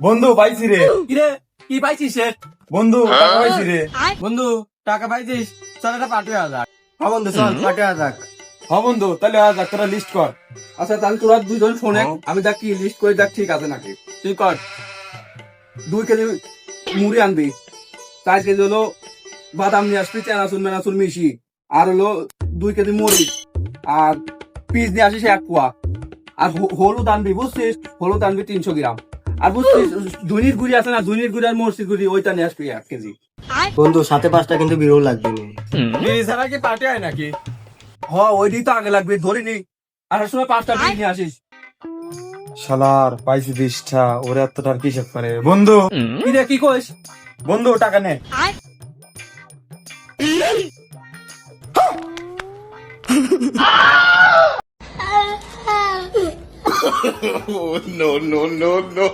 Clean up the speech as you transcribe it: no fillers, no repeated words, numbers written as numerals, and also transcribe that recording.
বন্ধু পাইছি রে। কিরে কি পাইছিস রে? বন্ধু টাকা পাইছি রে। বন্ধু টাকা পাইছিস, চল এটা পাঠিয়ে যাক। হ্যাঁ বন্ধু চল পাঠিয়ে যাক। হ্যাঁ বন্ধু, তাহলে আজ তোরা লিস্ট কর। আচ্ছা তাহলে তোরা দুজন শোনে, আমি দেখ কি লিস্ট করে দেখ ঠিক আছে নাকি। তুই কর। 2 কেজি মুড়ি আনবি, 4 কেজি হলো বাদাম নিয়ে আসবি, চানাচুর মেনাচুর মিশি, আর হলো 2 কেজি মরিচ, আর পিস নিয়ে আসিস 1 পোয়া, আর হলুদ আনবি বুঝছিস, হলুদ আনবি 300 গ্রাম, আর বুঝছিস ধনির গুড়ি আছে না, ধনির গুড়ি আর মরচির গুড়ি ওইটা নিয়ে আসবি 1 কেজি। বন্ধু সাথে 5টা কিন্তু বিরল লাগবে না। ছাড়া কি পার্টি হয় নাকি? ওইটাই তো আগে লাগবে, ধরে নি। আসার সময় 5টা পিস নিয়ে আসিস। শালার পাইছি 20টা, ওরে এতটার কি হিসাব করে? বন্ধু কি রে কি কইস? বন্ধু টাকা নে। no, no, no, no.